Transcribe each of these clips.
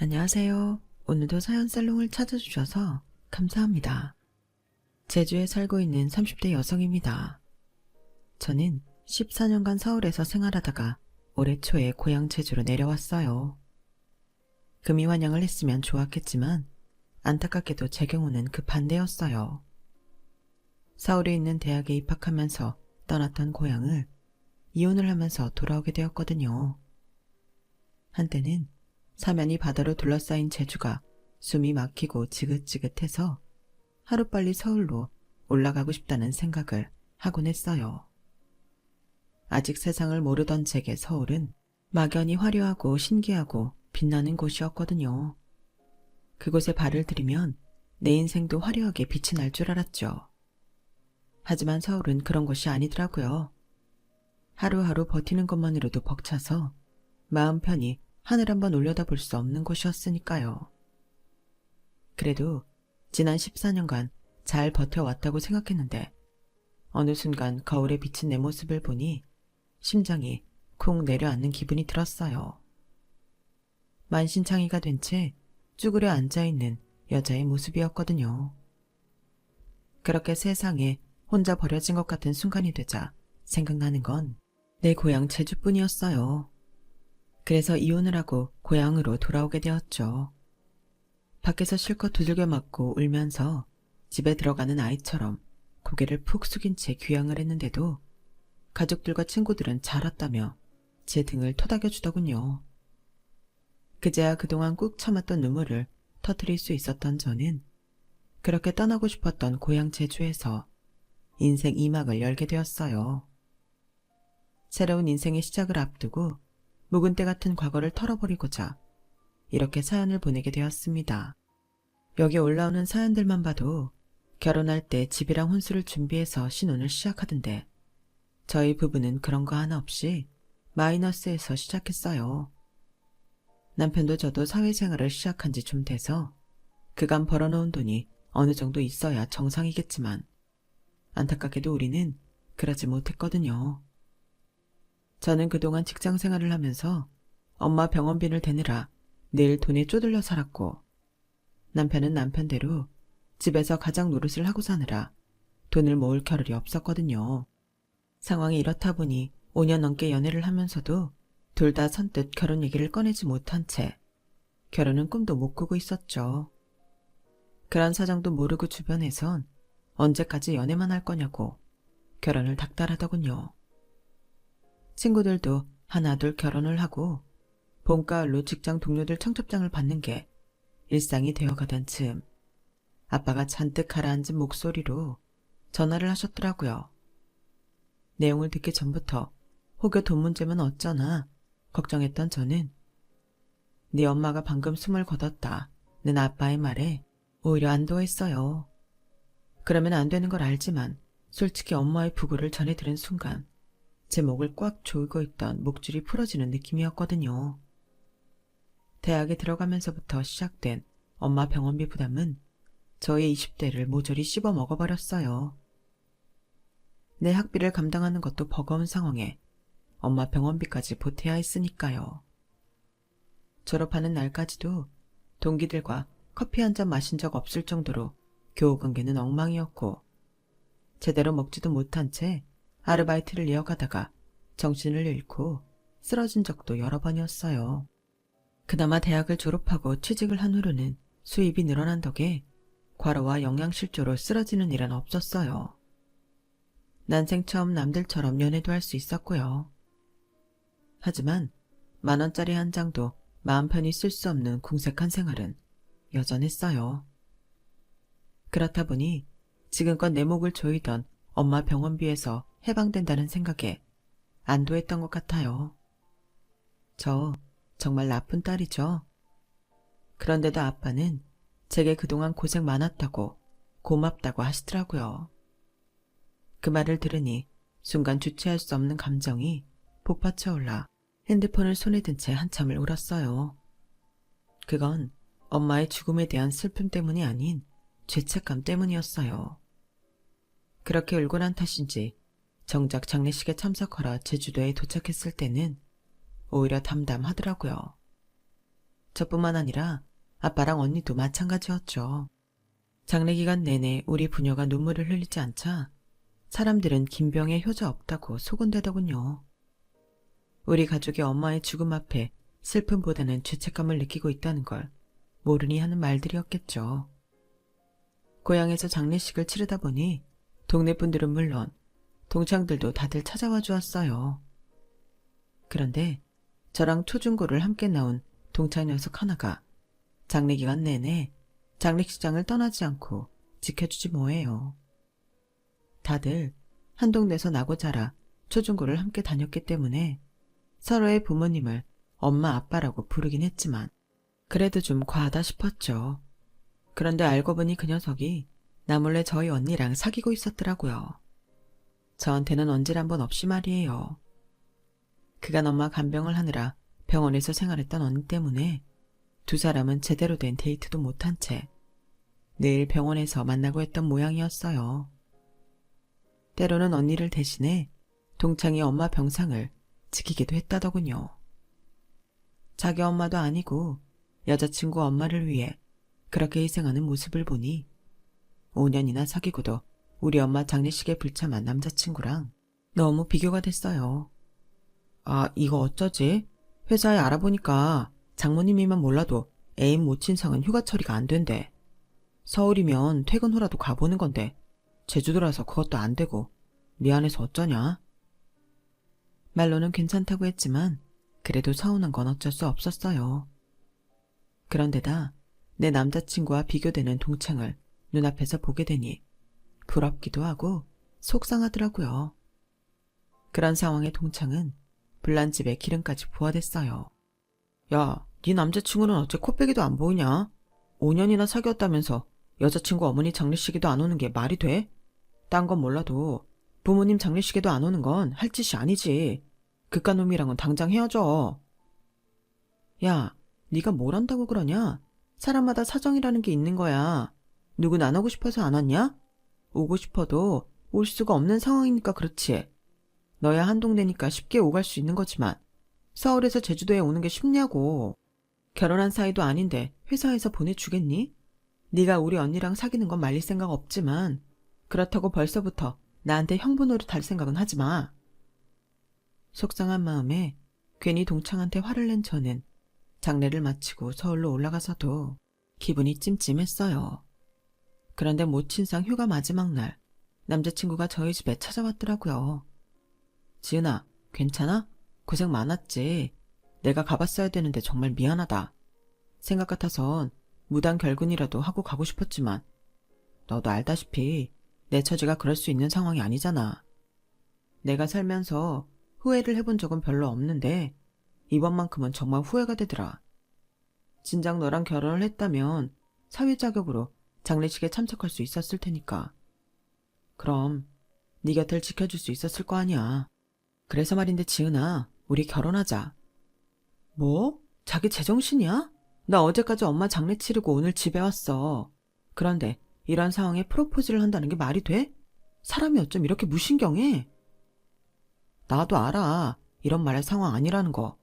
안녕하세요. 오늘도 사연 살롱을 찾아주셔서 감사합니다. 제주에 살고 있는 30대 여성입니다. 저는 14년간 서울에서 생활하다가 올해 초에 고향 제주로 내려왔어요. 금이 환영을 했으면 좋았겠지만 안타깝게도 제 경우는 그 반대였어요. 서울에 있는 대학에 입학하면서 떠났던 고향을 이혼을 하면서 돌아오게 되었거든요. 한때는 사면이 바다로 둘러싸인 제주가 숨이 막히고 지긋지긋해서 하루빨리 서울로 올라가고 싶다는 생각을 하곤 했어요. 아직 세상을 모르던 제게 서울은 막연히 화려하고 신기하고 빛나는 곳이었거든요. 그곳에 발을 들이면 내 인생도 화려하게 빛이 날 줄 알았죠. 하지만 서울은 그런 곳이 아니더라고요. 하루하루 버티는 것만으로도 벅차서 마음 편히 하늘 한번 올려다볼 수 없는 곳이었으니까요. 그래도 지난 14년간 잘 버텨왔다고 생각했는데 어느 순간 거울에 비친 내 모습을 보니 심장이 쿵 내려앉는 기분이 들었어요. 만신창이가 된 채 쭈그려 앉아있는 여자의 모습이었거든요. 그렇게 세상에 혼자 버려진 것 같은 순간이 되자 생각나는 건 내 고향 제주뿐이었어요. 그래서 이혼을 하고 고향으로 돌아오게 되었죠. 밖에서 실컷 두들겨 맞고 울면서 집에 들어가는 아이처럼 고개를 푹 숙인 채 귀향을 했는데도 가족들과 친구들은 잘 왔다며 제 등을 토닥여 주더군요. 그제야 그동안 꾹 참았던 눈물을 터뜨릴 수 있었던 저는 그렇게 떠나고 싶었던 고향 제주에서 인생 2막을 열게 되었어요. 새로운 인생의 시작을 앞두고 묵은 때 같은 과거를 털어버리고자 이렇게 사연을 보내게 되었습니다. 여기 올라오는 사연들만 봐도 결혼할 때 집이랑 혼수를 준비해서 신혼을 시작하던데 저희 부부는 그런 거 하나 없이 마이너스에서 시작했어요. 남편도 저도 사회생활을 시작한 지 좀 돼서 그간 벌어놓은 돈이 어느 정도 있어야 정상이겠지만 안타깝게도 우리는 그러지 못했거든요. 저는 그동안 직장 생활을 하면서 엄마 병원비를 대느라 늘 돈에 쪼들려 살았고 남편은 남편대로 집에서 가장 노릇을 하고 사느라 돈을 모을 겨를이 없었거든요. 상황이 이렇다 보니 5년 넘게 연애를 하면서도 둘 다 선뜻 결혼 얘기를 꺼내지 못한 채 결혼은 꿈도 못 꾸고 있었죠. 그런 사정도 모르고 주변에선 언제까지 연애만 할 거냐고 결혼을 닥달하더군요. 친구들도 하나둘 결혼을 하고 봄가을로 직장 동료들 청첩장을 받는 게 일상이 되어가던 즈음 아빠가 잔뜩 가라앉은 목소리로 전화를 하셨더라고요. 내용을 듣기 전부터 혹여 돈 문제면 어쩌나 걱정했던 저는 네 엄마가 방금 숨을 거뒀다는 아빠의 말에 오히려 안도했어요. 그러면 안 되는 걸 알지만 솔직히 엄마의 부고를 전해 들은 순간 제 목을 꽉 조이고 있던 목줄이 풀어지는 느낌이었거든요. 대학에 들어가면서부터 시작된 엄마 병원비 부담은 저의 20대를 모조리 씹어 먹어버렸어요. 내 학비를 감당하는 것도 버거운 상황에 엄마 병원비까지 보태야 했으니까요. 졸업하는 날까지도 동기들과 커피 한 잔 마신 적 없을 정도로 교우관계는 엉망이었고 제대로 먹지도 못한 채 아르바이트를 이어가다가 정신을 잃고 쓰러진 적도 여러 번이었어요. 그나마 대학을 졸업하고 취직을 한 후로는 수입이 늘어난 덕에 과로와 영양실조로 쓰러지는 일은 없었어요. 난생 처음 남들처럼 연애도 할 수 있었고요. 하지만 10,000원짜리 한 장도 마음 편히 쓸 수 없는 궁색한 생활은 여전했어요. 그렇다 보니 지금껏 내 목을 조이던 엄마 병원비에서 해방된다는 생각에 안도했던 것 같아요. 저 정말 나쁜 딸이죠. 그런데도 아빠는 제게 그동안 고생 많았다고 고맙다고 하시더라고요. 그 말을 들으니 순간 주체할 수 없는 감정이 복받쳐 올라 핸드폰을 손에 든 채 한참을 울었어요. 그건 엄마의 죽음에 대한 슬픔 때문이 아닌 죄책감 때문이었어요. 그렇게 울고 난 탓인지 정작 장례식에 참석하러 제주도에 도착했을 때는 오히려 담담하더라고요. 저뿐만 아니라 아빠랑 언니도 마찬가지였죠. 장례 기간 내내 우리 부녀가 눈물을 흘리지 않자 사람들은 김병에 효자 없다고 소곤대더군요. 우리 가족이 엄마의 죽음 앞에 슬픔보다는 죄책감을 느끼고 있다는 걸 모르니 하는 말들이었겠죠. 고향에서 장례식을 치르다 보니 동네 분들은 물론 동창들도 다들 찾아와 주었어요. 그런데 저랑 초중고를 함께 나온 동창 녀석 하나가 장례 기간 내내 장례식장을 떠나지 않고 지켜주지 뭐예요. 다들 한 동네에서 나고 자라 초중고를 함께 다녔기 때문에 서로의 부모님을 엄마 아빠라고 부르긴 했지만 그래도 좀 과하다 싶었죠. 그런데 알고 보니 그 녀석이 나 몰래 저희 언니랑 사귀고 있었더라고요. 저한테는 언질 한 번 없이 말이에요. 그간 엄마 간병을 하느라 병원에서 생활했던 언니 때문에 두 사람은 제대로 된 데이트도 못한 채 늘 병원에서 만나고 했던 모양이었어요. 때로는 언니를 대신해 동창이 엄마 병상을 지키기도 했다더군요. 자기 엄마도 아니고 여자친구 엄마를 위해 그렇게 희생하는 모습을 보니 5년이나 사귀고도 우리 엄마 장례식에 불참한 남자친구랑 너무 비교가 됐어요. 아, 이거 어쩌지? 회사에 알아보니까 장모님이면 몰라도 애인 모친상은 휴가 처리가 안 된대. 서울이면 퇴근 후라도 가보는 건데 제주도라서 그것도 안 되고 미안해서 어쩌냐? 말로는 괜찮다고 했지만 그래도 서운한 건 어쩔 수 없었어요. 그런데다 내 남자친구와 비교되는 동창을 눈앞에서 보게 되니 부럽기도 하고 속상하더라고요. 그런 상황에 동창은 불난집에 기름까지 부어댔어요. 야, 네 남자친구는 어째 코빼기도 안 보이냐? 5년이나 사귀었다면서 여자친구 어머니 장례식에도 안 오는 게 말이 돼? 딴 건 몰라도 부모님 장례식에도 안 오는 건 할 짓이 아니지. 그깟 놈이랑은 당장 헤어져. 야, 네가 뭘 안다고 그러냐? 사람마다 사정이라는 게 있는 거야. 누군 안 오고 싶어서 안 왔냐? 오고 싶어도 올 수가 없는 상황이니까 그렇지. 너야 한 동네니까 쉽게 오갈 수 있는 거지만 서울에서 제주도에 오는 게 쉽냐고. 결혼한 사이도 아닌데 회사에서 보내주겠니? 네가 우리 언니랑 사귀는 건 말릴 생각 없지만 그렇다고 벌써부터 나한테 형부 노릇할 생각은 하지 마. 속상한 마음에 괜히 동창한테 화를 낸 저는 장례를 마치고 서울로 올라가서도 기분이 찜찜했어요. 그런데 모친상 휴가 마지막 날 남자친구가 저희 집에 찾아왔더라고요. 지은아, 괜찮아? 고생 많았지. 내가 가봤어야 되는데 정말 미안하다. 생각 같아선 무단 결근이라도 하고 가고 싶었지만 너도 알다시피 내 처지가 그럴 수 있는 상황이 아니잖아. 내가 살면서 후회를 해본 적은 별로 없는데 이번만큼은 정말 후회가 되더라. 진작 너랑 결혼을 했다면 사회 자격으로 장례식에 참석할 수 있었을 테니까. 그럼 네 곁을 지켜줄 수 있었을 거 아니야. 그래서 말인데 지은아, 우리 결혼하자. 뭐? 자기 제정신이야? 나 어제까지 엄마 장례 치르고 오늘 집에 왔어. 그런데 이런 상황에 프로포즈를 한다는 게 말이 돼? 사람이 어쩜 이렇게 무신경해? 나도 알아. 이런 말할 상황 아니라는 거.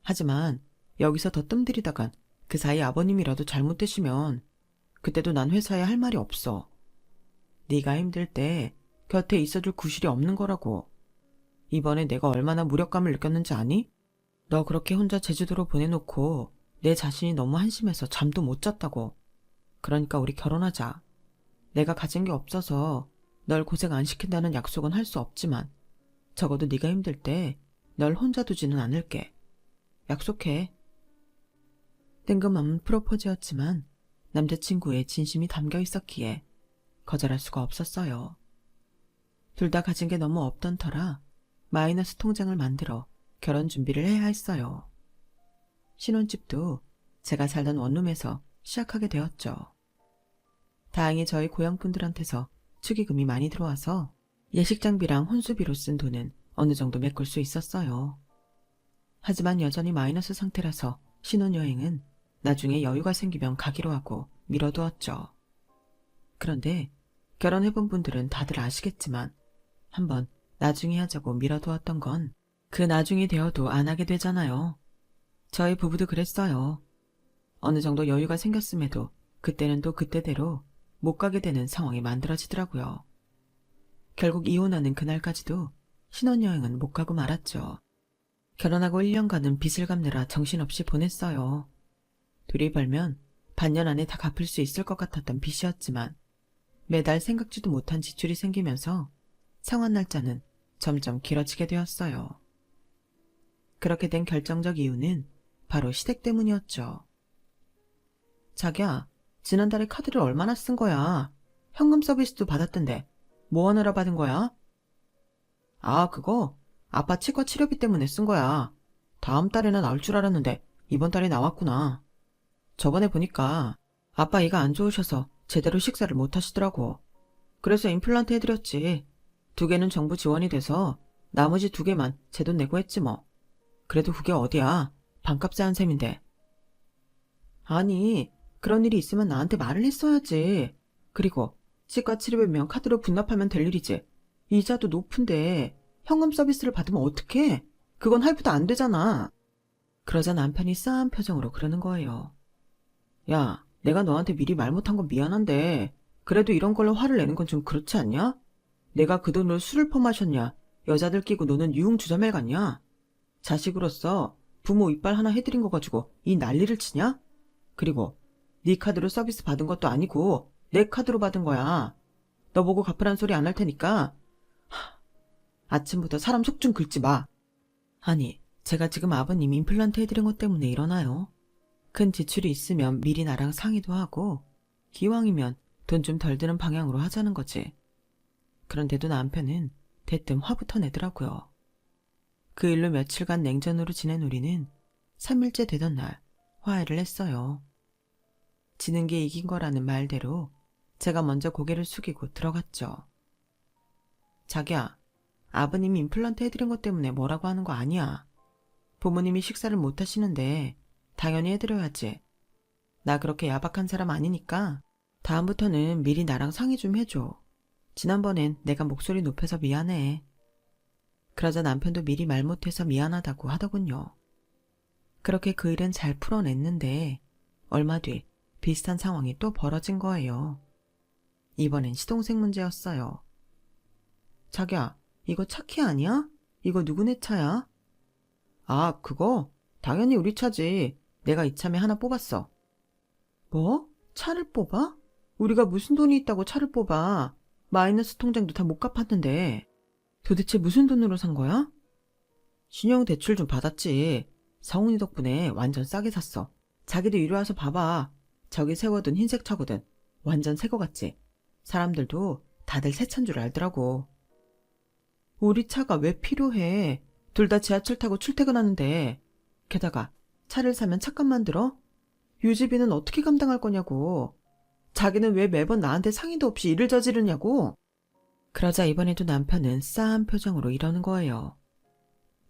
하지만 여기서 더 뜸들이다간 그 사이 아버님이라도 잘못되시면 그때도 난 회사에 할 말이 없어. 네가 힘들 때 곁에 있어줄 구실이 없는 거라고. 이번에 내가 얼마나 무력감을 느꼈는지 아니? 너 그렇게 혼자 제주도로 보내놓고 내 자신이 너무 한심해서 잠도 못 잤다고. 그러니까 우리 결혼하자. 내가 가진 게 없어서 널 고생 안 시킨다는 약속은 할 수 없지만 적어도 네가 힘들 때 널 혼자 두지는 않을게. 약속해. 뜬금없는 프로포즈였지만 남자친구의 진심이 담겨 있었기에 거절할 수가 없었어요. 둘 다 가진 게 너무 없던 터라 마이너스 통장을 만들어 결혼 준비를 해야 했어요. 신혼집도 제가 살던 원룸에서 시작하게 되었죠. 다행히 저희 고향분들한테서 축의금이 많이 들어와서 예식 장비랑 혼수비로 쓴 돈은 어느 정도 메꿀 수 있었어요. 하지만 여전히 마이너스 상태라서 신혼여행은 나중에 여유가 생기면 가기로 하고 미뤄두었죠. 그런데 결혼해본 분들은 다들 아시겠지만 한번 나중에 하자고 미뤄두었던 건 그 나중이 되어도 안 하게 되잖아요. 저희 부부도 그랬어요. 어느 정도 여유가 생겼음에도 그때는 또 그때대로 못 가게 되는 상황이 만들어지더라고요. 결국 이혼하는 그날까지도 신혼여행은 못 가고 말았죠. 결혼하고 1년간은 빚을 갚느라 정신없이 보냈어요. 둘이 벌면 반년 안에 다 갚을 수 있을 것 같았던 빚이었지만 매달 생각지도 못한 지출이 생기면서 상환 날짜는 점점 길어지게 되었어요. 그렇게 된 결정적 이유는 바로 시댁 때문이었죠. 자기야, 지난달에 카드를 얼마나 쓴 거야? 현금 서비스도 받았던데 뭐 하느라 받은 거야? 아, 그거 아빠 치과 치료비 때문에 쓴 거야. 다음 달에는 나올 줄 알았는데 이번 달에 나왔구나. 저번에 보니까 아빠 이가 안 좋으셔서 제대로 식사를 못 하시더라고. 그래서 임플란트 해드렸지. 2개는 정부 지원이 돼서 나머지 2개만 제 돈 내고 했지 뭐. 그래도 그게 어디야. 반값에 한 셈인데. 아니, 그런 일이 있으면 나한테 말을 했어야지. 그리고 치과 치료비면 카드로 분납하면 될 일이지. 이자도 높은데 현금 서비스를 받으면 어떡해? 그건 할부도 안 되잖아. 그러자 남편이 싸한 표정으로 그러는 거예요. 야, 내가 너한테 미리 말 못한 건 미안한데 그래도 이런 걸로 화를 내는 건 좀 그렇지 않냐? 내가 그 돈으로 술을 퍼마셨냐? 여자들 끼고 노는 유흥주점에 갔냐? 자식으로서 부모 이빨 하나 해드린 거 가지고 이 난리를 치냐? 그리고 네 카드로 서비스 받은 것도 아니고 내 카드로 받은 거야. 너 보고 갚으란 소리 안 할 테니까 아침부터 사람 속 좀 긁지 마. 아니, 제가 지금 아버님 임플란트 해드린 것 때문에 일어나요. 큰 지출이 있으면 미리 나랑 상의도 하고 기왕이면 돈 좀 덜 드는 방향으로 하자는 거지. 그런데도 남편은 대뜸 화부터 내더라고요. 그 일로 며칠간 냉전으로 지낸 우리는 3일째 되던 날 화해를 했어요. 지는 게 이긴 거라는 말대로 제가 먼저 고개를 숙이고 들어갔죠. 자기야, 아버님이 임플란트 해드린 것 때문에 뭐라고 하는 거 아니야. 부모님이 식사를 못 하시는데 당연히 해드려야지. 나 그렇게 야박한 사람 아니니까 다음부터는 미리 나랑 상의 좀 해줘. 지난번엔 내가 목소리 높여서 미안해. 그러자 남편도 미리 말 못해서 미안하다고 하더군요. 그렇게 그 일은 잘 풀어냈는데 얼마 뒤 비슷한 상황이 또 벌어진 거예요. 이번엔 시동생 문제였어요. 자기야, 이거 차 키 아니야? 이거 누구네 차야? 아, 그거? 당연히 우리 차지. 내가 이참에 하나 뽑았어. 뭐? 차를 뽑아? 우리가 무슨 돈이 있다고 차를 뽑아? 마이너스 통장도 다 못 갚았는데. 도대체 무슨 돈으로 산 거야? 신용대출 좀 받았지. 성훈이 덕분에 완전 싸게 샀어. 자기도 이리 와서 봐봐. 저기 세워둔 흰색 차거든. 완전 새 거 같지? 사람들도 다들 새 차인 줄 알더라고. 우리 차가 왜 필요해? 둘 다 지하철 타고 출퇴근하는데. 게다가 차를 사면 차값만 들어? 유지비는 어떻게 감당할 거냐고. 자기는 왜 매번 나한테 상의도 없이 일을 저지르냐고. 그러자 이번에도 남편은 싸한 표정으로 이러는 거예요.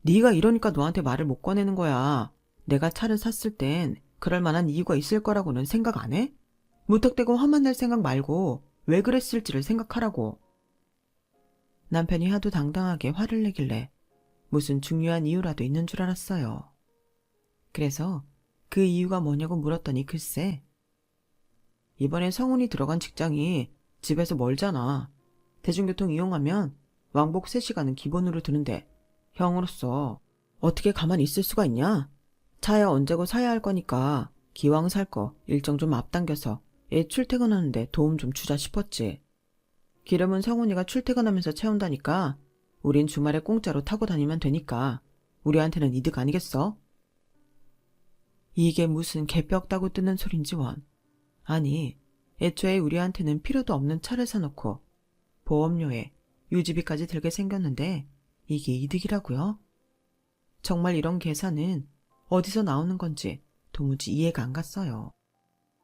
네가 이러니까 너한테 말을 못 꺼내는 거야. 내가 차를 샀을 땐 그럴 만한 이유가 있을 거라고는 생각 안 해? 무턱대고 화만 낼 생각 말고 왜 그랬을지를 생각하라고. 남편이 하도 당당하게 화를 내길래 무슨 중요한 이유라도 있는 줄 알았어요. 그래서 그 이유가 뭐냐고 물었더니 글쎄. 이번에 성훈이 들어간 직장이 집에서 멀잖아. 대중교통 이용하면 왕복 3시간은 기본으로 드는데 형으로서 어떻게 가만히 있을 수가 있냐? 차야 언제고 사야 할 거니까 기왕 살 거 일정 좀 앞당겨서 애 출퇴근하는데 도움 좀 주자 싶었지. 기름은 성훈이가 출퇴근하면서 채운다니까 우린 주말에 공짜로 타고 다니면 되니까 우리한테는 이득 아니겠어? 이게 무슨 개벽 따고 뜨는 소린지 원. 아니, 애초에 우리한테는 필요도 없는 차를 사놓고 보험료에 유지비까지 들게 생겼는데 이게 이득이라고요? 정말 이런 계산은 어디서 나오는 건지 도무지 이해가 안 갔어요.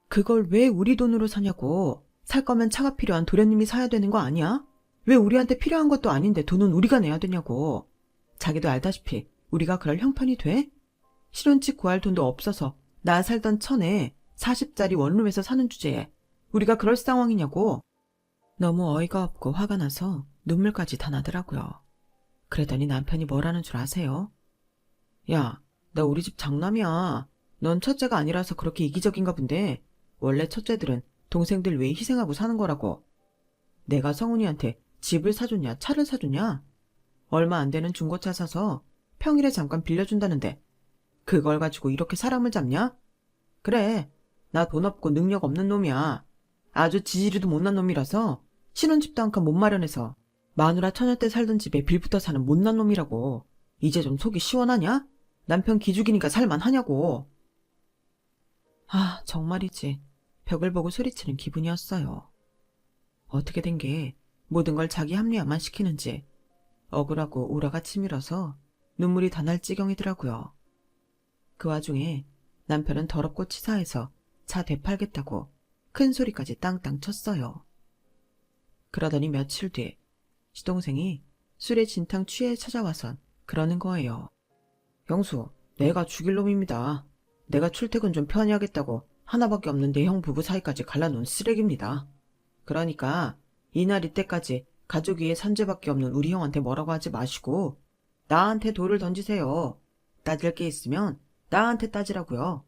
그걸 왜 우리 돈으로 사냐고. 살 거면 차가 필요한 도련님이 사야 되는 거 아니야? 왜 우리한테 필요한 것도 아닌데 돈은 우리가 내야 되냐고. 자기도 알다시피 우리가 그럴 형편이 돼? 실혼집 구할 돈도 없어서 나 살던 천에 40짜리 원룸에서 사는 주제에 우리가 그럴 상황이냐고. 너무 어이가 없고 화가 나서 눈물까지 다 나더라고요. 그러더니 남편이 뭐라는 줄 아세요? 야, 나 우리 집 장남이야. 넌 첫째가 아니라서 그렇게 이기적인가 본데 원래 첫째들은 동생들 위해 희생하고 사는 거라고. 내가 성훈이한테 집을 사줬냐 차를 사줬냐? 얼마 안 되는 중고차 사서 평일에 잠깐 빌려준다는데 그걸 가지고 이렇게 사람을 잡냐? 그래, 나 돈 없고 능력 없는 놈이야. 아주 지지리도 못난 놈이라서 신혼집도 한 칸 못 마련해서 마누라 처녀 때 살던 집에 빌붙어 사는 못난 놈이라고. 이제 좀 속이 시원하냐? 남편 기죽이니까 살만하냐고. 아, 정말이지. 벽을 보고 소리치는 기분이었어요. 어떻게 된 게 모든 걸 자기 합리화만 시키는지 억울하고 우라가 치밀어서 눈물이 다 날 지경이더라고요. 그 와중에 남편은 더럽고 치사해서 차 되팔겠다고 큰 소리까지 땅땅 쳤어요. 그러더니 며칠 뒤 시동생이 술에 진탕 취해 찾아와선 그러는 거예요. 형수, 내가 죽일 놈입니다. 내가 출퇴근 좀 편히 하겠다고 하나밖에 없는 내 형 부부 사이까지 갈라놓은 쓰레기입니다. 그러니까 이날 이때까지 가족 위에 산재밖에 없는 우리 형한테 뭐라고 하지 마시고 나한테 돌을 던지세요. 따질 게 있으면 나한테 따지라고요.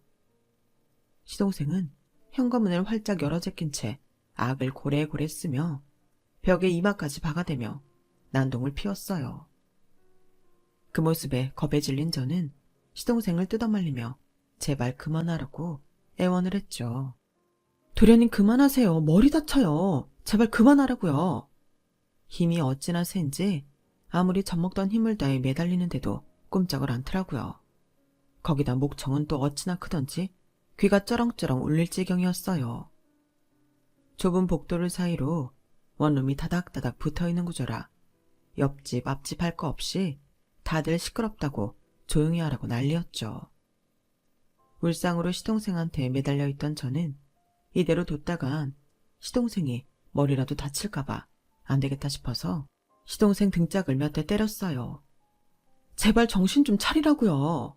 시동생은 현관문을 활짝 열어 제낀 채 악을 고래고래 쓰며 벽에 이마까지 박아대며 난동을 피웠어요. 그 모습에 겁에 질린 저는 시동생을 뜯어말리며 제발 그만하라고 애원을 했죠. 도련님 그만하세요. 머리 다쳐요. 제발 그만하라고요. 힘이 어찌나 센지 아무리 젖먹던 힘을 다해 매달리는데도 꼼짝을 않더라고요. 거기다 목청은 또 어찌나 크던지 귀가 쩌렁쩌렁 울릴 지경이었어요. 좁은 복도를 사이로 원룸이 다닥다닥 붙어있는 구조라 옆집 앞집 할 거 없이 다들 시끄럽다고 조용히 하라고 난리였죠. 울상으로 시동생한테 매달려 있던 저는 이대로 뒀다간 시동생이 머리라도 다칠까봐 안 되겠다 싶어서 시동생 등짝을 몇 대 때렸어요. 제발 정신 좀 차리라고요.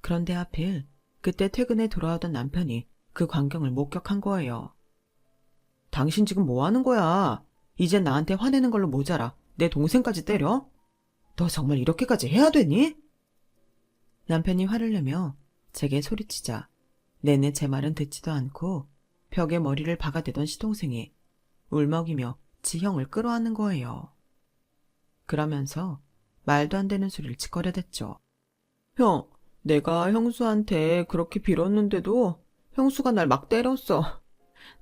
그런데 하필 그때 퇴근에 돌아오던 남편이 그 광경을 목격한 거예요. 당신 지금 뭐 하는 거야? 이젠 나한테 화내는 걸로 모자라 내 동생까지 때려? 너 정말 이렇게까지 해야 되니? 남편이 화를 내며 제게 소리치자 내내 제 말은 듣지도 않고 벽에 머리를 박아대던 시동생이 울먹이며 지형을 끌어안는 거예요. 그러면서 말도 안 되는 소리를 짓거려댔죠. 형, 내가 형수한테 그렇게 빌었는데도 형수가 날 막 때렸어.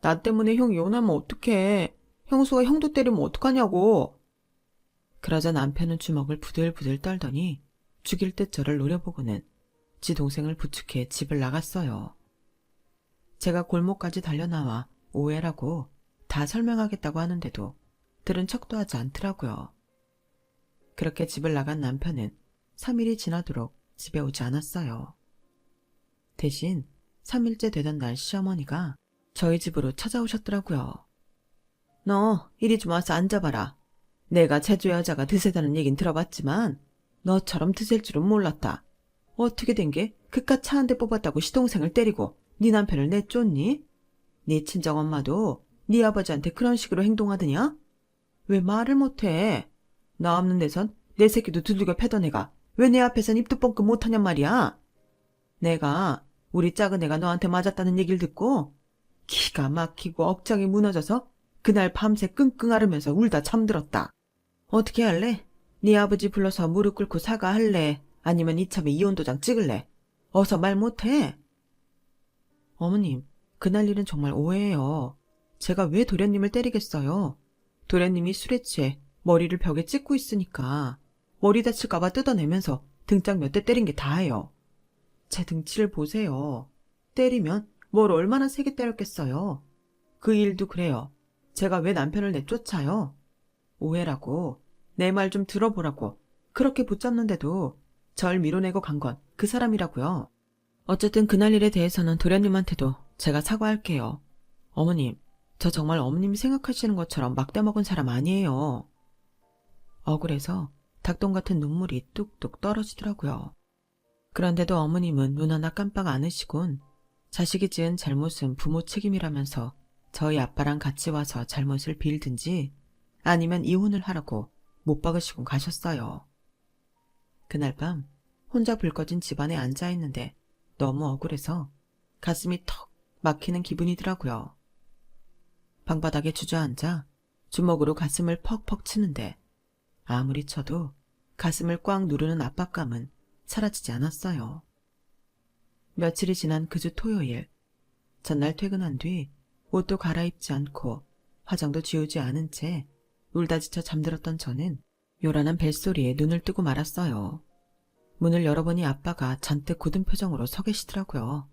나 때문에 형 이혼하면 어떡해. 형수가 형도 때리면 어떡하냐고. 그러자 남편은 주먹을 부들부들 떨더니 죽일 듯 저를 노려보고는 지 동생을 부축해 집을 나갔어요. 제가 골목까지 달려나와 오해라고 다 설명하겠다고 하는데도 들은 척도 하지 않더라고요. 그렇게 집을 나간 남편은 3일이 지나도록 집에 오지 않았어요. 대신 3일째 되던 날 시어머니가 저희 집으로 찾아오셨더라고요. 너 이리 좀 와서 앉아봐라. 내가 제주 여자가 드세다는 얘긴 들어봤지만 너처럼 드셀 줄은 몰랐다. 어떻게 된 게 그깟 차 한 대 뽑았다고 시동생을 때리고 네 남편을 내쫓니? 네 친정엄마도 네 아버지한테 그런 식으로 행동하더냐? 왜 말을 못해? 나 없는 데선 내 새끼도 두들겨 패던 애가 왜 내 앞에선 입도 뻥끗 못하냔 말이야? 내가 우리 작은 애가 너한테 맞았다는 얘기를 듣고 기가 막히고 억장이 무너져서 그날 밤새 끙끙 앓으면서 울다 잠들었다. 어떻게 할래? 네 아버지 불러서 무릎 꿇고 사과할래? 아니면 이참에 이혼 도장 찍을래? 어서 말 못해? 어머님, 그날 일은 정말 오해예요. 제가 왜 도련님을 때리겠어요? 도련님이 술에 취해 머리를 벽에 찍고 있으니까 머리 다칠까봐 뜯어내면서 등짝 몇 대 때린 게 다예요. 제 등치를 보세요. 때리면 뭘 얼마나 세게 때렸겠어요. 그 일도 그래요. 제가 왜 남편을 내쫓아요? 오해라고. 내 말 좀 들어보라고. 그렇게 붙잡는데도 절 밀어내고 간 건 그 사람이라고요. 어쨌든 그날 일에 대해서는 도련님한테도 제가 사과할게요. 어머님, 저 정말 어머님이 생각하시는 것처럼 막대 먹은 사람 아니에요. 억울해서 닭똥 같은 눈물이 뚝뚝 떨어지더라고요. 그런데도 어머님은 눈 하나 깜빡 않으시곤 자식이 지은 잘못은 부모 책임이라면서 저희 아빠랑 같이 와서 잘못을 빌든지 아니면 이혼을 하라고 못 박으시고 가셨어요. 그날 밤 혼자 불 꺼진 집안에 앉아있는데 너무 억울해서 가슴이 턱 막히는 기분이더라고요. 방바닥에 주저앉아 주먹으로 가슴을 퍽퍽 치는데 아무리 쳐도 가슴을 꽉 누르는 압박감은 사라지지 않았어요. 며칠이 지난 그 주 토요일, 전날 퇴근한 뒤 옷도 갈아입지 않고 화장도 지우지 않은 채 울다 지쳐 잠들었던 저는 요란한 벨소리에 눈을 뜨고 말았어요. 문을 열어보니 아빠가 잔뜩 굳은 표정으로 서 계시더라고요.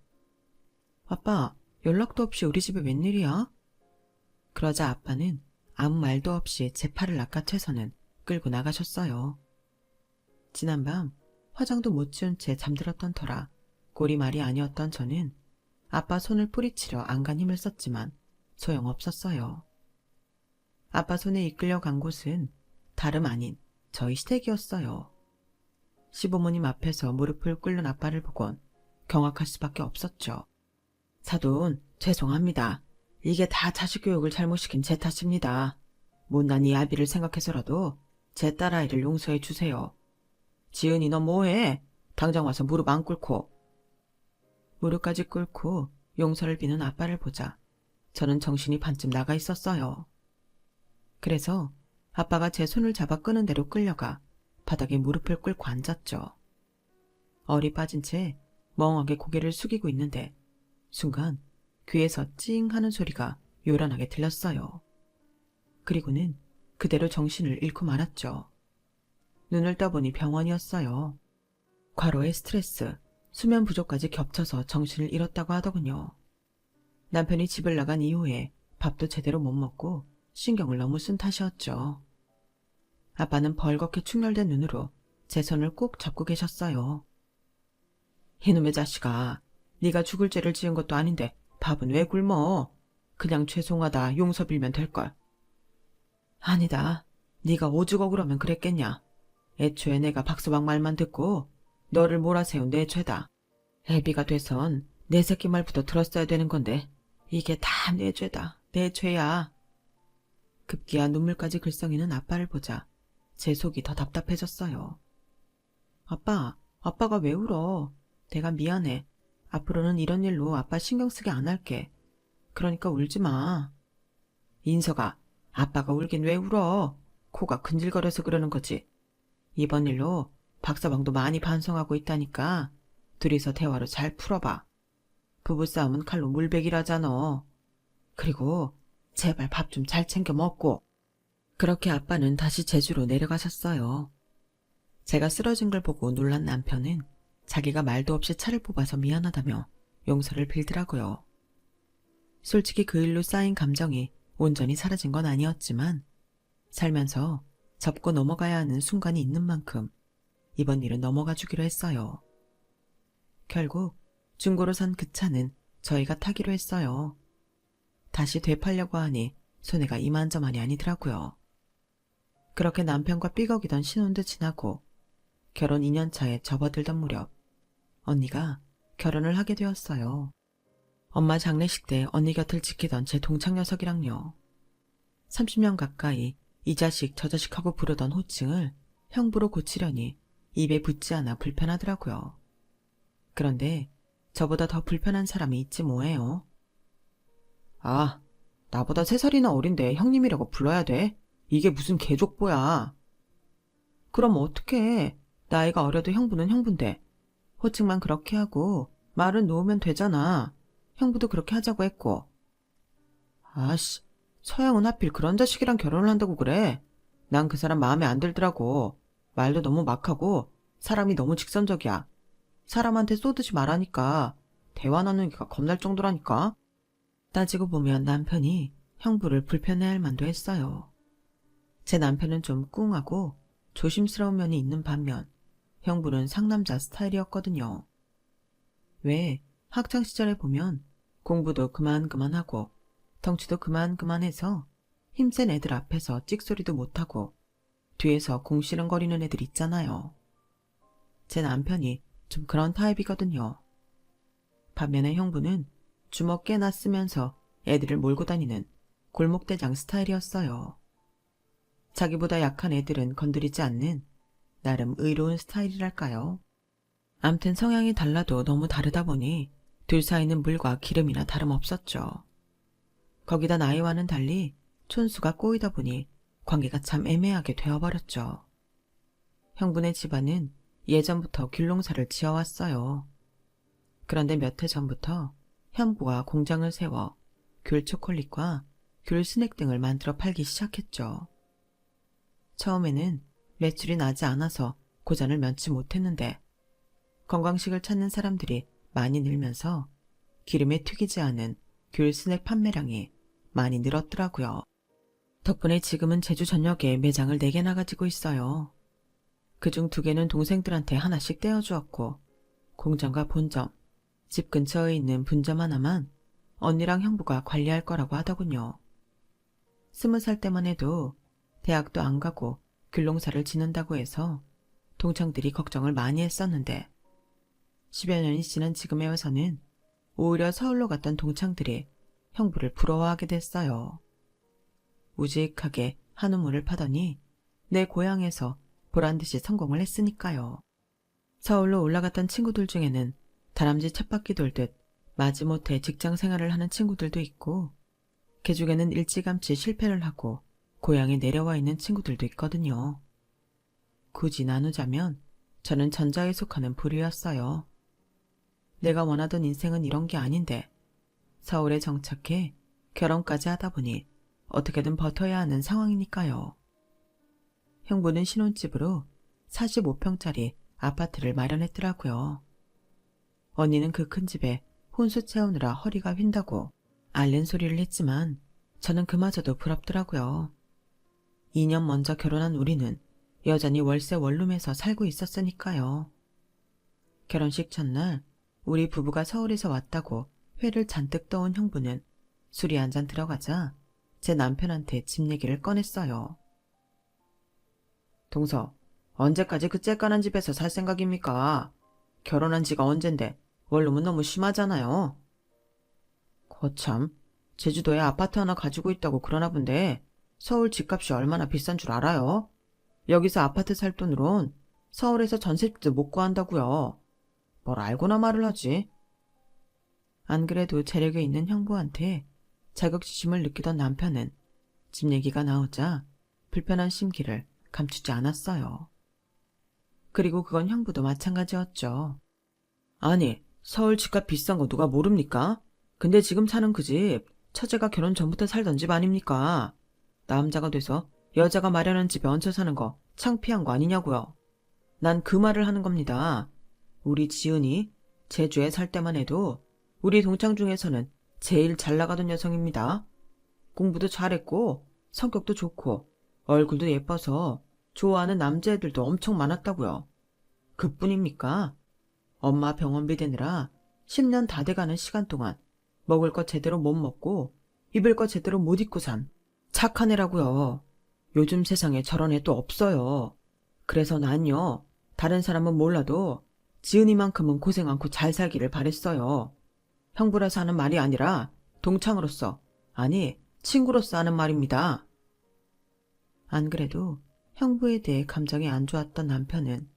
아빠, 연락도 없이 우리 집에 웬일이야? 그러자 아빠는 아무 말도 없이 제 팔을 낚아채서는 끌고 나가셨어요. 지난밤 화장도 못 지운 채 잠들었던 터라 꼴이 말이 아니었던 저는 아빠 손을 뿌리치려 안간 힘을 썼지만 소용없었어요. 아빠 손에 이끌려 간 곳은 다름 아닌 저희 시댁이었어요. 시부모님 앞에서 무릎을 꿇는 아빠를 보곤 경악할 수밖에 없었죠. 사돈, 죄송합니다. 이게 다 자식 교육을 잘못시킨 제 탓입니다. 못난 이 아비를 생각해서라도 제 딸아이를 용서해 주세요. 지은이 너 뭐해? 당장 와서 무릎 안 꿇고. 무릎까지 꿇고 용서를 비는 아빠를 보자 저는 정신이 반쯤 나가 있었어요. 그래서 아빠가 제 손을 잡아 끄는 대로 끌려가 바닥에 무릎을 꿇고 앉았죠. 얼이 빠진 채 멍하게 고개를 숙이고 있는데 순간 귀에서 찡 하는 소리가 요란하게 들렸어요. 그리고는 그대로 정신을 잃고 말았죠. 눈을 떠보니 병원이었어요. 과로의 스트레스, 수면 부족까지 겹쳐서 정신을 잃었다고 하더군요. 남편이 집을 나간 이후에 밥도 제대로 못 먹고 신경을 너무 쓴 탓이었죠. 아빠는 벌겋게 충혈된 눈으로 제 손을 꼭 잡고 계셨어요. 이놈의 자식아, 네가 죽을 죄를 지은 것도 아닌데 밥은 왜 굶어? 그냥 죄송하다 용서 빌면 될걸. 아니다. 네가 오죽 억울하면 그랬겠냐. 애초에 내가 박서방 말만 듣고 너를 몰아세운 내 죄다. 애비가 돼선 내 새끼 말부터 들었어야 되는 건데 이게 다 내 죄다. 내 죄야. 급기야 눈물까지 글썽이는 아빠를 보자 제 속이 더 답답해졌어요. 아빠가 왜 울어? 내가 미안해. 앞으로는 이런 일로 아빠 신경 쓰게 안 할게. 그러니까 울지 마. 인서가, 아빠가 울긴 왜 울어? 코가 근질거려서 그러는 거지. 이번 일로 박서방도 많이 반성하고 있다니까 둘이서 대화로 잘 풀어봐. 부부싸움은 칼로 물베기라잖아. 그리고 제발 밥 좀 잘 챙겨 먹고. 그렇게 아빠는 다시 제주로 내려가셨어요. 제가 쓰러진 걸 보고 놀란 남편은 자기가 말도 없이 차를 뽑아서 미안하다며 용서를 빌더라고요. 솔직히 그 일로 쌓인 감정이 온전히 사라진 건 아니었지만 살면서 접고 넘어가야 하는 순간이 있는 만큼 이번 일은 넘어가 주기로 했어요. 결국 중고로 산 그 차는 저희가 타기로 했어요. 다시 되팔려고 하니 손해가 이만저만이 아니더라고요. 그렇게 남편과 삐걱이던 신혼도 지나고 결혼 2년 차에 접어들던 무렵 언니가 결혼을 하게 되었어요. 엄마 장례식 때 언니 곁을 지키던 제 동창 녀석이랑요. 30년 가까이 이 자식 저 자식하고 부르던 호칭을 형부로 고치려니 입에 붙지 않아 불편하더라고요. 그런데 저보다 더 불편한 사람이 있지 뭐예요. 아, 나보다 3살이나 어린데 형님이라고 불러야 돼? 이게 무슨 개족보야. 그럼 어떡해. 나이가 어려도 형부는 형부인데. 호칭만 그렇게 하고 말은 놓으면 되잖아. 형부도 그렇게 하자고 했고. 아씨, 서영은 하필 그런 자식이랑 결혼을 한다고 그래. 난 그 사람 마음에 안 들더라고. 말도 너무 막하고 사람이 너무 직선적이야. 사람한테 쏘듯이 말하니까 대화 나누기가 겁날 정도라니까. 따지고 보면 남편이 형부를 불편해할 만도 했어요. 제 남편은 좀 꿍하고 조심스러운 면이 있는 반면 형부는 상남자 스타일이었거든요. 왜 학창시절에 보면 공부도 그만하고 덩치도 그만해서 힘센 애들 앞에서 찍소리도 못하고 뒤에서 궁시렁거리는 애들 있잖아요. 제 남편이 좀 그런 타입이거든요. 반면에 형부는 주먹 깨나 쓰면서 애들을 몰고 다니는 골목대장 스타일이었어요. 자기보다 약한 애들은 건드리지 않는 나름 의로운 스타일이랄까요. 암튼 성향이 달라도 너무 다르다 보니 둘 사이는 물과 기름이나 다름없었죠. 거기다 나이와는 달리 촌수가 꼬이다 보니 관계가 참 애매하게 되어버렸죠. 형부네 집안은 예전부터 귤농사를 지어왔어요. 그런데 몇 해 전부터 형부가 공장을 세워 귤 초콜릿과 귤 스낵 등을 만들어 팔기 시작했죠. 처음에는 매출이 나지 않아서 고전을 면치 못했는데 건강식을 찾는 사람들이 많이 늘면서 기름에 튀기지 않은 귤 스낵 판매량이 많이 늘었더라고요. 덕분에 지금은 제주 전역에 매장을 4개나 가지고 있어요. 그중 2개는 동생들한테 하나씩 떼어주었고 공장과 본점, 집 근처에 있는 분점 하나만 언니랑 형부가 관리할 거라고 하더군요. 20살 때만 해도 대학도 안 가고 귤농사를 짓는다고 해서 동창들이 걱정을 많이 했었는데 10여 년이 지난 지금에 와서는 오히려 서울로 갔던 동창들이 형부를 부러워하게 됐어요. 우직하게 한우물을 파더니 내 고향에서 보란듯이 성공을 했으니까요. 서울로 올라갔던 친구들 중에는 다람쥐 쳇바퀴 돌듯 마지못해 직장 생활을 하는 친구들도 있고 그 중에는 일찌감치 실패를 하고 고향에 내려와 있는 친구들도 있거든요. 굳이 나누자면 저는 전자에 속하는 부류였어요. 내가 원하던 인생은 이런 게 아닌데 서울에 정착해 결혼까지 하다 보니 어떻게든 버텨야 하는 상황이니까요. 형부는 신혼집으로 45평짜리 아파트를 마련했더라고요. 언니는 그 큰 집에 혼수 채우느라 허리가 휜다고 앓는 소리를 했지만 저는 그마저도 부럽더라고요. 2년 먼저 결혼한 우리는 여전히 월세 원룸에서 살고 있었으니까요. 결혼식 첫날 우리 부부가 서울에서 왔다고 회를 잔뜩 떠온 형부는 술이 한 잔 들어가자 제 남편한테 집 얘기를 꺼냈어요. 동서, 언제까지 그 쬐깐한 집에서 살 생각입니까? 결혼한 지가 언젠데 원룸은 너무 심하잖아요. 거참, 제주도에 아파트 하나 가지고 있다고 그러나 본데 서울 집값이 얼마나 비싼 줄 알아요? 여기서 아파트 살 돈으론 서울에서 전셋집도 못 구한다고요. 뭘 알고나 말을 하지? 안 그래도 재력에 있는 형부한테 자격지심을 느끼던 남편은 집 얘기가 나오자 불편한 심기를 감추지 않았어요. 그리고 그건 형부도 마찬가지였죠. 아니, 서울 집값 비싼 거 누가 모릅니까? 근데 지금 사는 그 집, 처제가 결혼 전부터 살던 집 아닙니까? 남자가 돼서 여자가 마련한 집에 얹혀 사는 거 창피한 거 아니냐고요. 난 그 말을 하는 겁니다. 우리 지은이 제주에 살 때만 해도 우리 동창 중에서는 제일 잘 나가던 여성입니다. 공부도 잘했고 성격도 좋고 얼굴도 예뻐서 좋아하는 남자애들도 엄청 많았다고요. 그뿐입니까? 엄마 병원비 대느라 10년 다 돼가는 시간 동안 먹을 거 제대로 못 먹고 입을 거 제대로 못 입고 산 착한 애라고요. 요즘 세상에 저런 애 또 없어요. 그래서 난요, 다른 사람은 몰라도 지은이만큼은 고생 않고 잘 살기를 바랬어요. 형부라서 하는 말이 아니라 동창으로서, 아니 친구로서 하는 말입니다. 안 그래도 형부에 대해 감정이 안 좋았던 남편은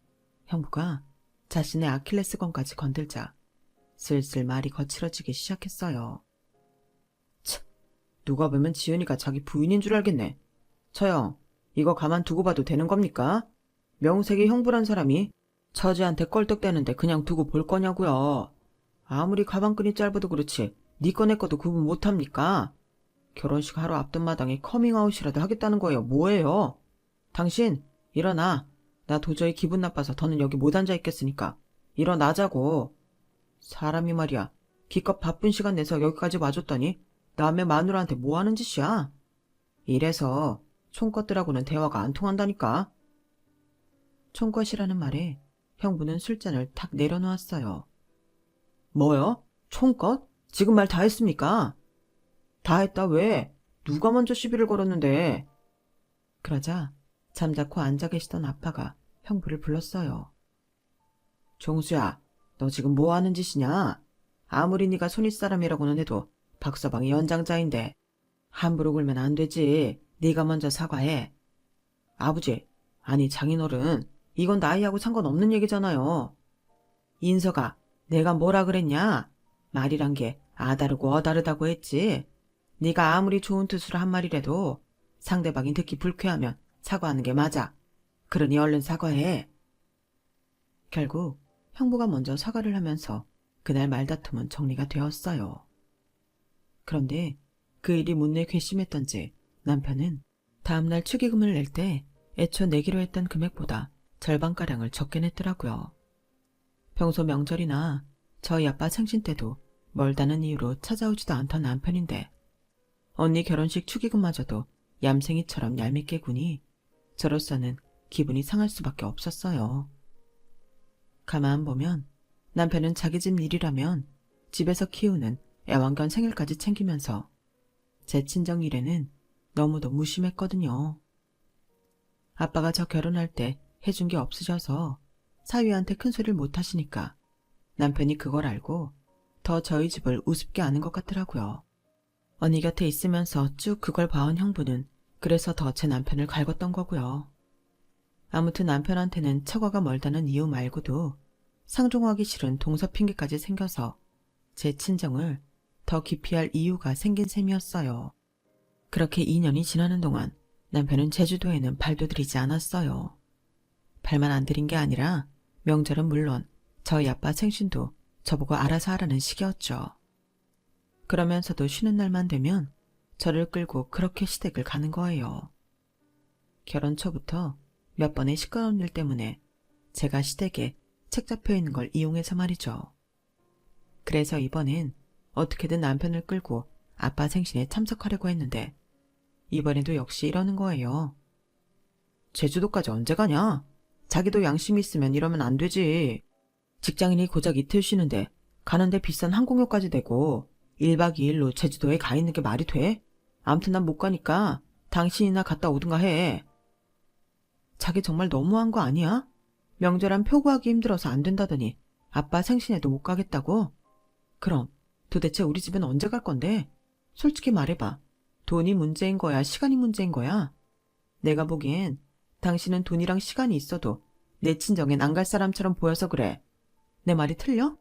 형부가 자신의 아킬레스건까지 건들자 슬슬 말이 거칠어지기 시작했어요. 참, 누가 보면 지은이가 자기 부인인 줄 알겠네. 처형, 이거 가만두고 봐도 되는 겁니까? 명색이 형부란 사람이 처제한테 껄떡대는데 그냥 두고 볼 거냐고요. 아무리 가방끈이 짧아도 그렇지 니 거 내 거도 구분 못합니까? 결혼식 하루 앞둔 마당에 커밍아웃이라도 하겠다는 거예요. 뭐예요? 당신 일어나. 나 도저히 기분 나빠서 더는 여기 못 앉아 있겠으니까 일어나자고. 사람이 말이야, 기껏 바쁜 시간 내서 여기까지 와줬더니 남의 마누라한테 뭐 하는 짓이야? 이래서 총것들하고는 대화가 안 통한다니까. 총것이라는 말에 형부는 술잔을 탁 내려놓았어요. 뭐요? 총것? 지금 말 다 했습니까? 다 했다 왜? 누가 먼저 시비를 걸었는데? 그러자 잠자코 앉아 계시던 아빠가 형부를 불렀어요. 종수야, 너 지금 뭐 하는 짓이냐? 아무리 네가 손윗사람이라고는 해도 박서방이 연장자인데 함부로 굴면 안 되지. 네가 먼저 사과해. 아버지, 아니 장인어른, 이건 나이하고 상관없는 얘기잖아요. 인서가 내가 뭐라 그랬냐? 말이란 게 아다르고 어다르다고 했지. 네가 아무리 좋은 뜻으로 한 말이라도 상대방이 듣기 불쾌하면 사과하는 게 맞아. 그러니 얼른 사과해. 결국 형부가 먼저 사과를 하면서 그날 말다툼은 정리가 되었어요. 그런데 그 일이 문내 괘씸했던지 남편은 다음날 축의금을 낼 때 애초 내기로 했던 금액보다 절반가량을 적게 냈더라고요. 평소 명절이나 저희 아빠 생신 때도 멀다는 이유로 찾아오지도 않던 남편인데 언니 결혼식 축의금마저도 얌생이처럼 얄밉게 구니 저로서는 기분이 상할 수밖에 없었어요. 가만 보면 남편은 자기 집 일이라면 집에서 키우는 애완견 생일까지 챙기면서 제 친정 일에는 너무도 무심했거든요. 아빠가 저 결혼할 때 해준 게 없으셔서 사위한테 큰 소리를 못 하시니까 남편이 그걸 알고 더 저희 집을 우습게 아는 것 같더라고요. 언니 곁에 있으면서 쭉 그걸 봐온 형부는 그래서 더 제 남편을 갈궜던 거고요. 아무튼 남편한테는 처가가 멀다는 이유 말고도 상종하기 싫은 동서 핑계까지 생겨서 제 친정을 더 기피할 이유가 생긴 셈이었어요. 그렇게 2년이 지나는 동안 남편은 제주도에는 발도 들이지 않았어요. 발만 안 들인 게 아니라 명절은 물론 저희 아빠 생신도 저보고 알아서 하라는 식이었죠. 그러면서도 쉬는 날만 되면 저를 끌고 그렇게 시댁을 가는 거예요. 결혼 초부터 몇 번의 시끄러운 일 때문에 제가 시댁에 책 잡혀 있는 걸 이용해서 말이죠. 그래서 이번엔 어떻게든 남편을 끌고 아빠 생신에 참석하려고 했는데 이번에도 역시 이러는 거예요. 제주도까지 언제 가냐? 자기도 양심이 있으면 이러면 안 되지. 직장인이 고작 이틀 쉬는데 가는데 비싼 항공료까지 내고 1박 2일로 제주도에 가 있는 게 말이 돼? 암튼 난 못 가니까 당신이나 갔다 오든가 해. 자기 정말 너무한 거 아니야? 명절한 표구하기 힘들어서 안 된다더니 아빠 생신에도 못 가겠다고? 그럼 도대체 우리 집은 언제 갈 건데? 솔직히 말해봐. 돈이 문제인 거야, 시간이 문제인 거야? 내가 보기엔 당신은 돈이랑 시간이 있어도 내 친정엔 안 갈 사람처럼 보여서 그래. 내 말이 틀려?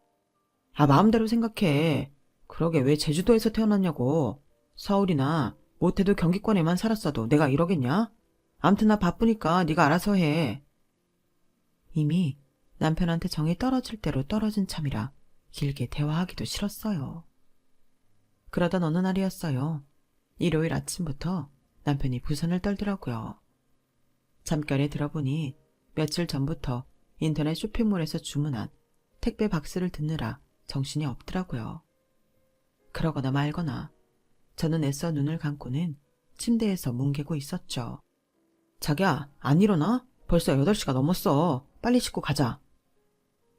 아, 마음대로 생각해. 그러게 왜 제주도에서 태어났냐고. 서울이나 못해도 경기권에만 살았어도 내가 이러겠냐? 암튼 나 바쁘니까 네가 알아서 해. 이미 남편한테 정이 떨어질 대로 떨어진 참이라 길게 대화하기도 싫었어요. 그러던 어느 날이었어요. 일요일 아침부터 남편이 부선을 떨더라고요. 잠결에 들어보니 며칠 전부터 인터넷 쇼핑몰에서 주문한 택배 박스를 듣느라 정신이 없더라고요. 그러거나 말거나 저는 애써 눈을 감고는 침대에서 뭉개고 있었죠. 자기야, 안 일어나? 벌써 8시가 넘었어. 빨리 씻고 가자.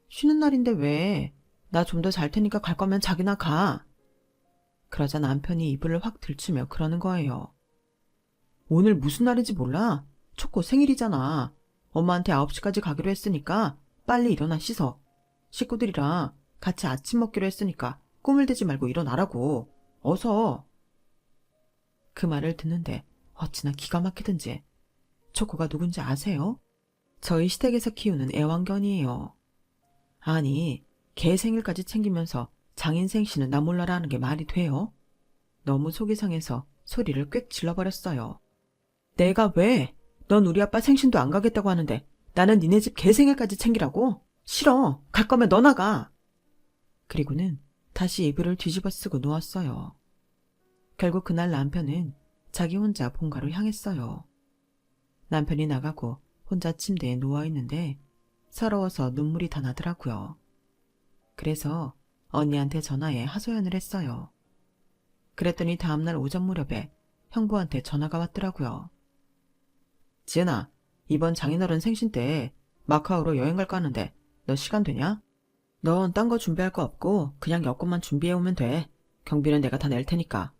쉬는 날인데 왜? 나 좀 더 잘 테니까 갈 거면 자기나 가. 그러자 남편이 이불을 확 들추며 그러는 거예요. 오늘 무슨 날인지 몰라? 초코 생일이잖아. 엄마한테 9시까지 가기로 했으니까 빨리 일어나 씻어. 식구들이랑 같이 아침 먹기로 했으니까 꿈을 대지 말고 일어나라고. 어서. 그 말을 듣는데 어찌나 기가 막히든지. 초코가 누군지 아세요? 저희 시댁에서 키우는 애완견이에요. 아니, 개 생일까지 챙기면서 장인 생신은 나 몰라라 하는 게 말이 돼요? 너무 속이 상해서 소리를 꽥 질러버렸어요. 내가 왜? 넌 우리 아빠 생신도 안 가겠다고 하는데 나는 니네 집 개 생일까지 챙기라고? 싫어. 갈 거면 너 나가. 그리고는 다시 이불을 뒤집어 쓰고 누웠어요. 결국 그날 남편은 자기 혼자 본가로 향했어요. 남편이 나가고 혼자 침대에 누워있는데 서러워서 눈물이 다 나더라고요. 그래서 언니한테 전화해 하소연을 했어요. 그랬더니 다음날 오전 무렵에 형부한테 전화가 왔더라고요. 지은아, 이번 장인어른 생신 때 마카오로 여행 갈까 하는데 너 시간 되냐? 넌 딴 거 준비할 거 없고 그냥 여권만 준비해 오면 돼. 경비는 내가 다 낼 테니까.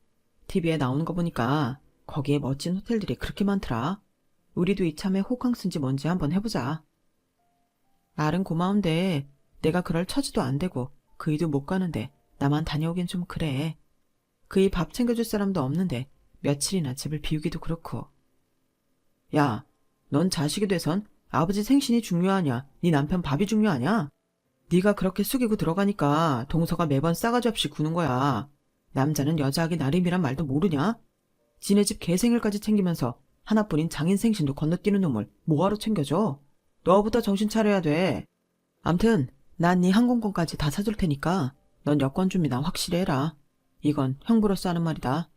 TV에 나오는 거 보니까 거기에 멋진 호텔들이 그렇게 많더라. 우리도 이참에 호캉스인지 뭔지 한번 해보자. 말은 고마운데 내가 그럴 처지도 안 되고 그이도 못 가는데 나만 다녀오긴 좀 그래. 그이 밥 챙겨줄 사람도 없는데 며칠이나 집을 비우기도 그렇고. 야, 넌 자식이 돼선 아버지 생신이 중요하냐? 네 남편 밥이 중요하냐? 네가 그렇게 숙이고 들어가니까 동서가 매번 싸가지 없이 구는 거야. 남자는 여자하기 나름이란 말도 모르냐? 지네 집 개생일까지 챙기면서 하나뿐인 장인 생신도 건너뛰는 놈을 뭐하러 챙겨줘? 너부터 정신 차려야 돼. 암튼 난 네 항공권까지 다 사줄 테니까 넌 여권 준비나 확실히 해라. 이건 형부로서 하는 말이다.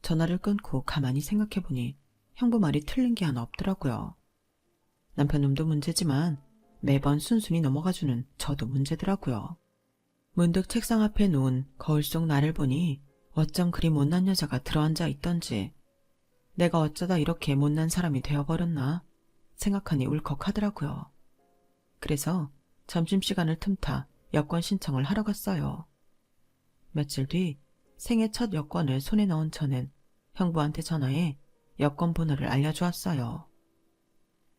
전화를 끊고 가만히 생각해보니 형부 말이 틀린 게 하나 없더라고요. 남편놈도 문제지만 매번 순순히 넘어가주는 저도 문제더라고요. 문득 책상 앞에 놓은 거울 속 나를 보니 어쩜 그리 못난 여자가 들어앉아 있던지 내가 어쩌다 이렇게 못난 사람이 되어버렸나 생각하니 울컥하더라고요. 그래서 점심시간을 틈타 여권 신청을 하러 갔어요. 며칠 뒤 생애 첫 여권을 손에 넣은 저는 형부한테 전화해 여권 번호를 알려주었어요.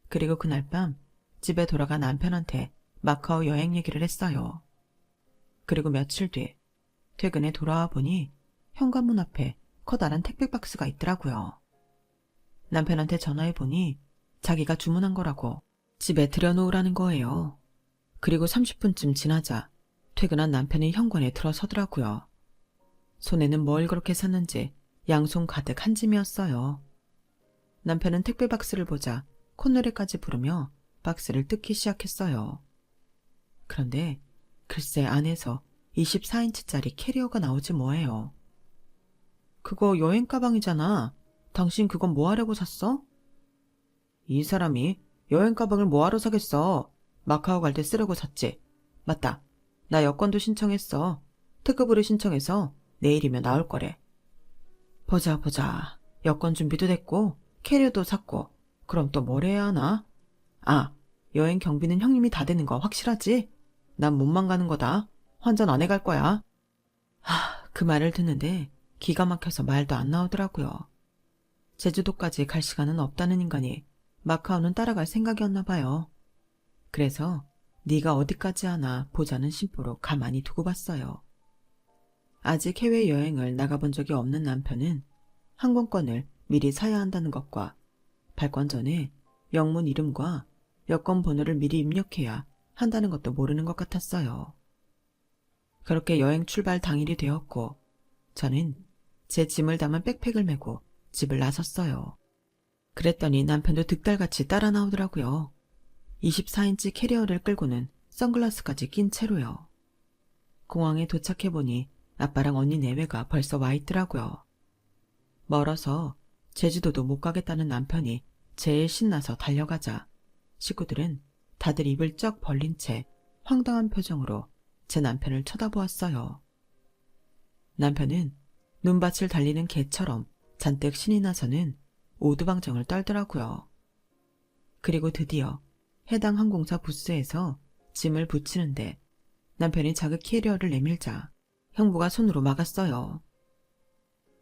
그리고 그날 밤 집에 돌아가 남편한테 마카오 여행 얘기를 했어요. 그리고 며칠 뒤 퇴근에 돌아와 보니 현관문 앞에 커다란 택배 박스가 있더라고요. 남편한테 전화해 보니 자기가 주문한 거라고 집에 들여놓으라는 거예요. 그리고 30분쯤 지나자 퇴근한 남편이 현관에 들어서더라고요. 손에는 뭘 그렇게 샀는지 양손 가득 한 짐이었어요. 남편은 택배 박스를 보자 콧노래까지 부르며 박스를 뜯기 시작했어요. 그런데 글쎄 안에서 24인치짜리 캐리어가 나오지 뭐예요. 그거 여행 가방이잖아. 당신 그건 뭐 하려고 샀어? 이 사람이 여행 가방을 뭐하러 사겠어. 마카오 갈 때 쓰려고 샀지. 맞다. 나 여권도 신청했어. 특급으로 신청해서 내일이면 나올 거래. 보자. 여권 준비도 됐고 캐리어도 샀고 그럼 또 뭘 해야 하나? 아, 여행 경비는 형님이 다 되는 거 확실하지? 난 몸만 가는 거다. 환전 안 해갈 거야. 그 말을 듣는데 기가 막혀서 말도 안 나오더라고요. 제주도까지 갈 시간은 없다는 인간이 마카오는 따라갈 생각이었나 봐요. 그래서 네가 어디까지 하나 보자는 심보로 가만히 두고 봤어요. 아직 해외여행을 나가본 적이 없는 남편은 항공권을 미리 사야 한다는 것과 발권 전에 영문 이름과 여권 번호를 미리 입력해야 한다는 것도 모르는 것 같았어요. 그렇게 여행 출발 당일이 되었고 저는 제 짐을 담은 백팩을 메고 집을 나섰어요. 그랬더니 남편도 득달같이 따라 나오더라고요. 24인치 캐리어를 끌고는 선글라스까지 낀 채로요. 공항에 도착해보니 아빠랑 언니 내외가 벌써 와 있더라고요. 멀어서 제주도도 못 가겠다는 남편이 제일 신나서 달려가자 식구들은 다들 입을 쩍 벌린 채 황당한 표정으로 제 남편을 쳐다보았어요. 남편은 눈밭을 달리는 개처럼 잔뜩 신이 나서는 오두방정을 떨더라고요. 그리고 드디어 해당 항공사 부스에서 짐을 붙이는데 남편이 자기 캐리어를 내밀자 형부가 손으로 막았어요.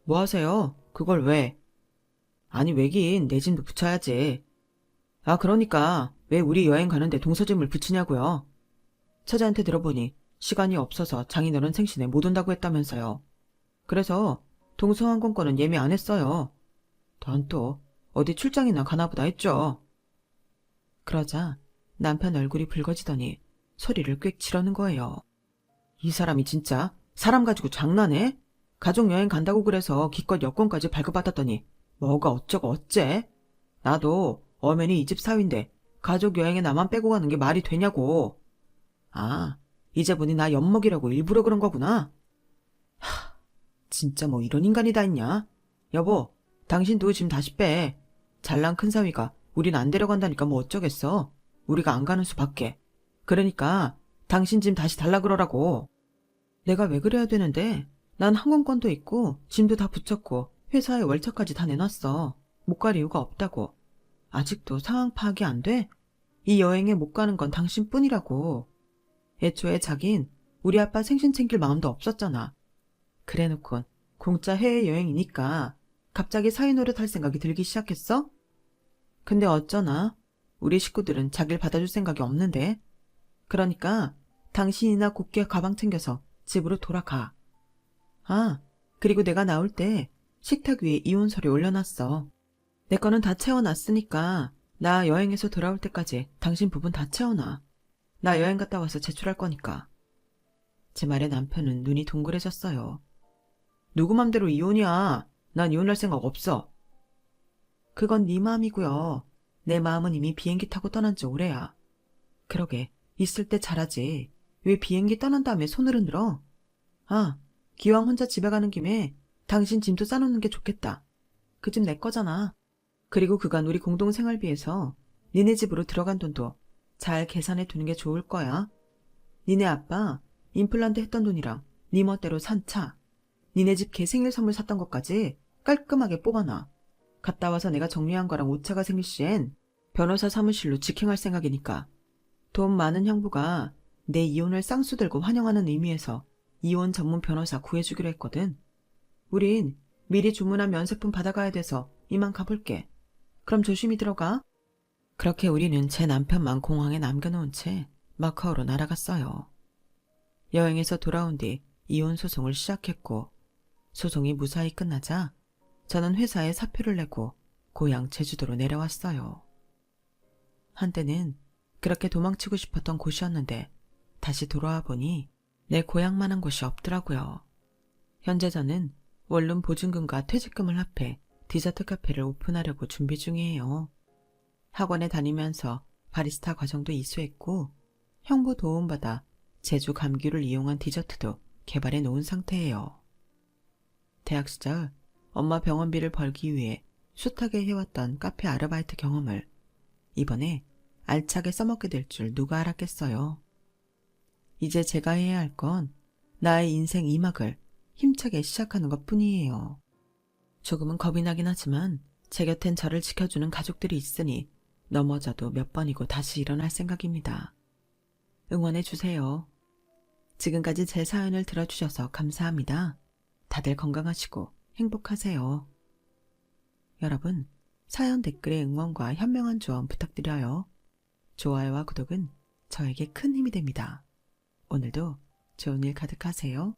뭐 하세요? 그걸 왜? 아니 왜긴 내 짐도 붙여야지. 아 그러니까 왜 우리 여행 가는데 동서짐을 붙이냐고요. 처자한테 들어보니 시간이 없어서 장인어른 생신에 못 온다고 했다면서요. 그래서 동서항공권은 예매 안 했어요. 넌 또 어디 출장이나 가나보다 했죠. 그러자 남편 얼굴이 붉어지더니 소리를 꽥 지르는 거예요. 이 사람이 진짜 사람 가지고 장난해? 가족여행 간다고 그래서 기껏 여권까지 발급받았더니 뭐가 어쩌고 어째? 나도 엄연히 이 집 사위인데 가족여행에 나만 빼고 가는 게 말이 되냐고. 아, 이제 보니 나 엿먹이라고 일부러 그런 거구나. 진짜 뭐 이런 인간이 다 있냐? 여보, 당신도 짐 다시 빼. 잘난 큰 사위가 우린 안 데려간다니까 뭐 어쩌겠어. 우리가 안 가는 수밖에. 그러니까 당신 짐 다시 달라 그러라고. 내가 왜 그래야 되는데? 난 항공권도 있고 짐도 다 붙였고 회사에 월차까지 다 내놨어. 못 갈 이유가 없다고. 아직도 상황 파악이 안 돼? 이 여행에 못 가는 건 당신뿐이라고. 애초에 자긴 우리 아빠 생신 챙길 마음도 없었잖아. 그래놓곤 공짜 해외여행이니까 갑자기 사위 노릇할 생각이 들기 시작했어? 근데 어쩌나 우리 식구들은 자길 받아줄 생각이 없는데. 그러니까 당신이나 곱게 가방 챙겨서 집으로 돌아가. 아, 그리고 내가 나올 때 식탁 위에 이혼서류 올려놨어. 내 거는 다 채워놨으니까 나 여행에서 돌아올 때까지 당신 부분 다 채워놔. 나 여행 갔다 와서 제출할 거니까. 제 말에 남편은 눈이 동그래졌어요. 누구 맘대로 이혼이야. 난 이혼할 생각 없어. 그건 네 마음이고요. 내 마음은 이미 비행기 타고 떠난 지 오래야. 그러게, 있을 때 잘하지. 왜 비행기 떠난 다음에 손을 흔들어? 아, 기왕 혼자 집에 가는 김에 당신 짐도 싸놓는 게 좋겠다. 그 집 내 거잖아. 그리고 그간 우리 공동 생활비에서 니네 집으로 들어간 돈도 잘 계산해 두는 게 좋을 거야. 니네 아빠 임플란트 했던 돈이랑 니 멋대로 산 차, 니네 집 개 생일 선물 샀던 것까지 깔끔하게 뽑아놔. 갔다 와서 내가 정리한 거랑 오차가 생길 시엔 변호사 사무실로 직행할 생각이니까. 돈 많은 형부가 내 이혼을 쌍수 들고 환영하는 의미에서 이혼 전문 변호사 구해주기로 했거든. 우린 미리 주문한 면세품 받아가야 돼서 이만 가볼게. 그럼 조심히 들어가. 그렇게 우리는 제 남편만 공항에 남겨놓은 채 마카오로 날아갔어요. 여행에서 돌아온 뒤 이혼 소송을 시작했고, 소송이 무사히 끝나자 저는 회사에 사표를 내고 고향 제주도로 내려왔어요. 한때는 그렇게 도망치고 싶었던 곳이었는데 다시 돌아와 보니 내 고향만한 곳이 없더라고요. 현재 저는 원룸 보증금과 퇴직금을 합해 디저트 카페를 오픈하려고 준비 중이에요. 학원에 다니면서 바리스타 과정도 이수했고, 형부 도움받아 제주 감귤을 이용한 디저트도 개발해 놓은 상태예요. 대학 시절 엄마 병원비를 벌기 위해 숱하게 해왔던 카페 아르바이트 경험을 이번에 알차게 써먹게 될 줄 누가 알았겠어요. 이제 제가 해야 할 건 나의 인생 2막을 힘차게 시작하는 것 뿐이에요. 조금은 겁이 나긴 하지만 제 곁엔 저를 지켜주는 가족들이 있으니 넘어져도 몇 번이고 다시 일어날 생각입니다. 응원해주세요. 지금까지 제 사연을 들어주셔서 감사합니다. 다들 건강하시고 행복하세요. 여러분, 사연 댓글에 응원과 현명한 조언 부탁드려요. 좋아요와 구독은 저에게 큰 힘이 됩니다. 오늘도 좋은 일 가득하세요.